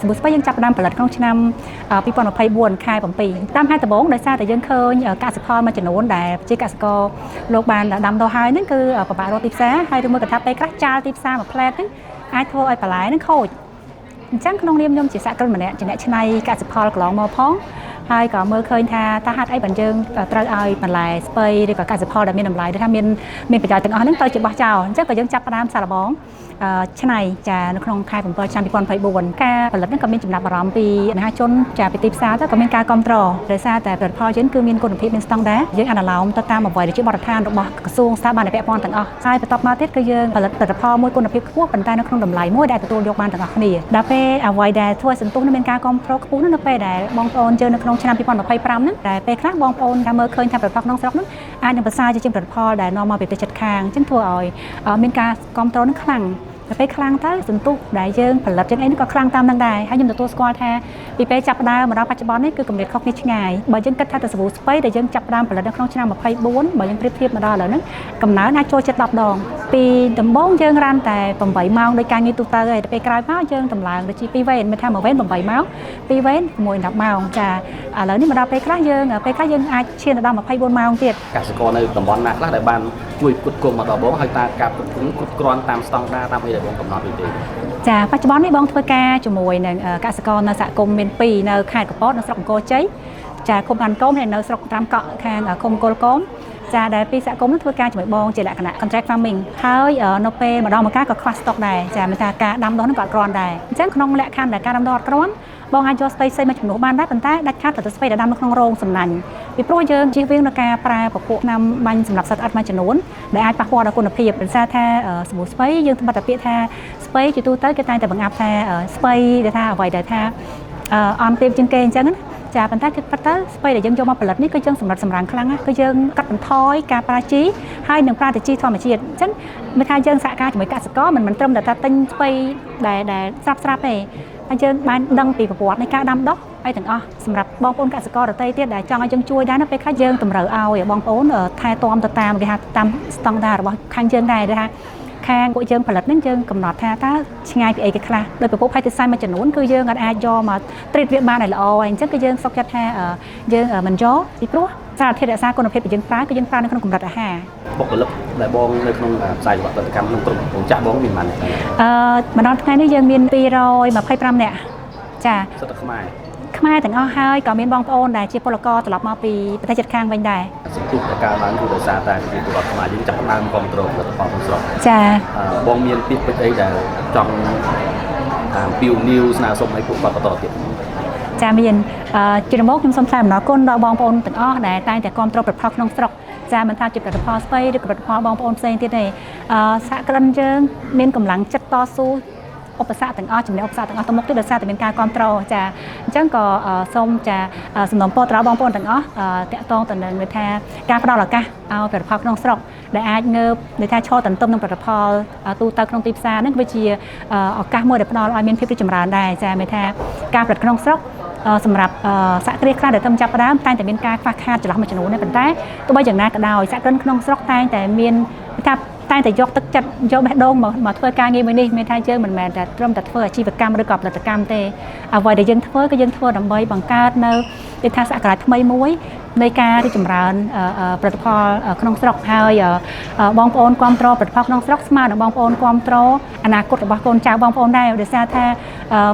สมมุติว่ายังจับดำผลิตของឆ្នាំ2024ខែ7តាមហេតុដំបូងដោយសារតែយើងឃើញកសិផលមួយចំនួនដែលជាកសិករលោកបានដាំដុះហើយហ្នឹងគឺពិបាករកទីផ្សារហើយឬមួយក៏ថាពេលខ្លះចាលទីផ្សារមួយផ្លែតហ្នឹងអាចធ្វើឲ្យបន្លែហ្នឹងខូចអញ្ចឹងក្នុងនាមខ្ញុំជាសហគ្រិនម្នាក់ជាអ្នកច្នៃកសិផលកន្លងមកផងហើយក៏មើលឃើញថាតើហេតុអីបានយើងត្រូវឲ្យបន្លែស្ពៃឬក៏កសិផលដែលមានតម្លៃឬថាមានប្រយោជន៍ទាំងអស់ហ្នឹងទៅជាបោះចោលអញ្ចឹងក៏យើងចាប់ផ្ដើមសាកល្បងឆ្នៃចានៅក្នុងខែ7ឆ្នាំ2024ការផលិតហ្នឹងក៏មានចំណាប់អារម្មណ៍ពីអាណិកជនចាពីទីផ្សារទៅក៏មានការគ្រប់គ្រងដោយសារតែផលិតផលយើងគឺមានគុណភាពមានស្តង់ដារយើងអនុលោមទៅតាមអ្វីដែលជាបទដ្ឋានរបស់ក្រសួងស្ថាប័នពាក់ព័ន្ធទាំងអស់ហើយបន្ទាប់មកទៀតគឺយើងផលិតផលិតផលមួយគុណភាពខ្ពស់ប៉ុន្តែនៅក្នុងតម្លៃមួយដែលទទួលយកបានទាំងអស់គ្នាដល់ពេលអ្វីដែលធ្វើសន្ទុះនឹងមានការគ្រប់គ្រងខ្ពស់នៅពេលដែលបងប្អូនយើងនៅក្នុងឆ្នាំ2025ហ្នឹងតែពេលខ្លះបងប្អូនថាមើលឃើញថាផលិតផលក្នុងស្រុកហ្នឹងអាចនឹងប្រសើរជាងផលិតផលដែលនាំមកពីប្រទេសជិតខាងអញ្ចឹងធ្វើឲ្យមានការគ្រប់គ្រងនឹងខ្លាំងតែពេលខ្លាំងទៅសន្ទុះដែលយើងផលិតយើងអីនេះក៏ខ្លាំងតាមនឹងដែរហើយខ្ញុំទទួលស្គាល់ថាពីពេលចាប់ផ្ដើមមកដល់បច្ចុប្បន្ននេះគឺកម្រិតខុសគ្នាឆ្ងាយបើយើងគិតថាទៅសាប៊ូស្ពៃដែលយើងចាប់ផ្ដើមផលិតនៅក្នុងឆ្នាំ24បើយើងប្រៀបធៀបមកដល់ឥឡូវហ្នឹងកំណើនអាចចូលចិត្ត10ដងពីដំបូងយើងរានតែ8ម៉ោងដោយការងារទូទៅហើយតែពេលក្រោយមកយើងតម្លើងដូចជា2វេនមិនថា1វេន8ម៉ោង2វេន6 10ម៉ោងចាឥឡូវនេះមកដល់ពេលខ្លះយើងអាចឈានដល់24ម៉ោងទៀតកសិករនៅតំបន់ណាខ្លះដែលបានជួយផ្គត់ផ្គង់មកដល់បងហើយតើការផ្គត់ផ្គង់គ្រប់គ្រាន់តាមស្តង់ដារតាមអីដែលបងកំណត់ឬទេចាបច្ចុប្បន្ននេះបងធ្វើការជាមួយនឹងកសិករនៅសហគមន៍មាន2នៅខេត្តកពតនៅស្រុកអង្គរជ័យចាឃុំអានកោមហើយនៅស្រុកត្រាំកក់ខាងឃុំគល់កោមចាដែលពីសហគមន៍នោះធ្វើការជាមួយបងជាលក្ខណៈ contract farming ហើយនៅពេលម្ដងម្កាលក៏ខ្វះ stock ដែរចាមានថាការដាំដុះនោះក៏អត់គ្រាន់ដែរអញ្ចឹងក្នុងលក្ខខណ្ឌដែលការដាំដុះអត់គ្រាន់បងអាចយកស្ពៃផ្សេងមកជំនួសបានដែរប៉ុន្តែដាច់ខាតទៅស្ពៃដែលដាំនៅក្នុងរោងសំណាញ់ពីព្រោះយើងជៀសវាងនឹងការប្រើពពួកថ្នាំបាញ់សម្រាប់សត្វល្អិតមួយចំនួនដែលអាចប៉ះពាល់ដល់គុណភាពដោយសារថាសមុទ្រស្ពៃយើងត្បិតតែពាក្យថាស្ពៃជាទូទៅគេតែងតែបង្អាប់ថាស្ពៃដែលថាអ្វីដែលថាអន់ពេលជាងគេអញ្ចឹងណាចាប៉ុន្តែគឺប៉ះទៅស្ពៃដែលយើងយកមកផលិតនេះគឺយើងសម្រិតសម្រាំងខ្លាំងណាស់គឺយើងកាត់បន្ថយការប្រើជីហើយនឹងប្រើតែជីធម្មជាតិអញ្ចឹងមិនថាយើងសហការជាមួយកសិករមិនត្រឹមតែថាទិញស្ពៃដែលស្រាប់ទេហើយយើងបានដឹងពីប្រវត្តិនៃការដាំដុះអីទាំងអស់សម្រាប់បងប្អូនកសិករដទៃទៀតដែលចង់ឲ្យយើងជួយដែរនៅពេលខ្លះយើងតម្រូវឲ្យបងប្អូនថែទាំទៅតាមគេហៅតាមស្តង់ដាររបស់ខាងយើងដែរថាខាងពួកយើងផលិតហ្នឹងយើងកំណត់ថាតើឆ្ងាយពីអីគេខ្លះដោយប្រភពផៃទិស័យមួយចំនួនគឺយើងអាចយកមកត្រៀតវាបានឲ្យល្អហើយអញ្ចឹងគឺយើងសុខចិត្តថាយើងមិនយកពីព្រោះសារធាតុរក្សាគុណភាពដែលយើងប្រើគឺយើងប្រើនៅក្នុងកម្រិតអាហារបុគ្គលិកដែលបងនៅក្នុងផ្សាយផលិតកម្មក្នុងក្រុមហ៊ុនចាក់បងមានប៉ុន្មានមកដល់ថ្ងៃនេះយើងមាន225នាក់ចាសុទ្ធតែខ្មែរទាំងអស់ហើយក៏មានបងប្អូនដែលជាពលករត្រឡប់មកពីប្រទេសជិតខាងវិញដែរសន្ទុះដែលកើតឡើងគឺដោយសារតែប្រជាពលរដ្ឋខ្មែរយើងចាប់ផ្ដើមគ្រប់គ្រងផលិតផលក្នុងស្រុកចាបងមានពាក្យពេចន៍អីដែលចង់តាមពីវនីវស្នើសុំឲ្យពួកគាត់បន្តទៀតចាមានជាដំបូងខ្ញុំសូមថ្លែងអំណរគុណដល់បងប្អូនទាំងអស់ដែលតែងតែគ្រប់គ្រងផលិតផលក្នុងស្រុកចាមិនថាជាផលិតផលស្ពៃឬផលិតផលបងប្អូនផ្សេងទៀតទេសហគ្រិនយើងមានកម្លាំងចិត្តតស៊ូឧបសគ្គទាំងអស់ជំនះឧបសគ្គទាំងអស់ទៅមុខទៀតដោយសារតែមានការគ្រប់គ្រងចាអញ្ចឹងក៏សូមចាសំណូមពរទៅដល់បងប្អូនទាំងអស់តាក់ទងទៅនឹងថាការផ្ដល់ឱកាសឲ្យផលិតផលក្នុងស្រុកដែលអាចងើបដែលថាឈរទន្ទឹមនឹងផលិតផលទូទៅក្នុងទីផ្សារហ្នឹងវាជាឱកាសមួយដែលផ្ដល់ឲ្យមានភាពរីកចម្រើនដែរចាមានថាការផលិតក្នុងស្រុកសម្រាប់សហគ្រាសខ្លះដែលចាប់ផ្ដើមតែងតែមានការខ្វះខាតចន្លោះមួយចំនួនទេប៉ុន្តែទោះបីយ៉ាងណាក៏ដោយសហគ្រិនក្នុងស្រុកតែងតែមានថាតែងតែយកទឹកចិត្តយកបេះដូងមកធ្វើការងារមួយនេះមានថាយើងមិនមែនតែត្រឹមតែធ្វើអាជីវកម្មឬក៏ផលិតកម្មទេអ្វីដែលយើងធ្វើគឺយើងធ្វើដើម្បីបង្កើតនៅគេថាសក្តានុពលថ្មីមួយនៃការរីកចម្រើនផលិតផលក្នុងស្រុកហើយបងប្អូនគ្រប់គ្រងផលិតផលក្នុងស្រុកស្មើនឹងបងប្អូនគ្រប់គ្រងអនាគតរបស់កូនចៅបងប្អូនដែរដោយសារថា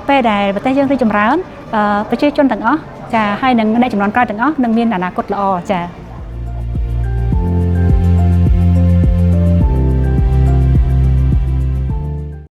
ពេលដែលប្រទេសយើងរីកចម្រើនប្រជាជនទាំងអស់ចាហើយនឹងអ្នកចំនួនក្រោយទាំងអស់នឹងមានអនាគតល្អចា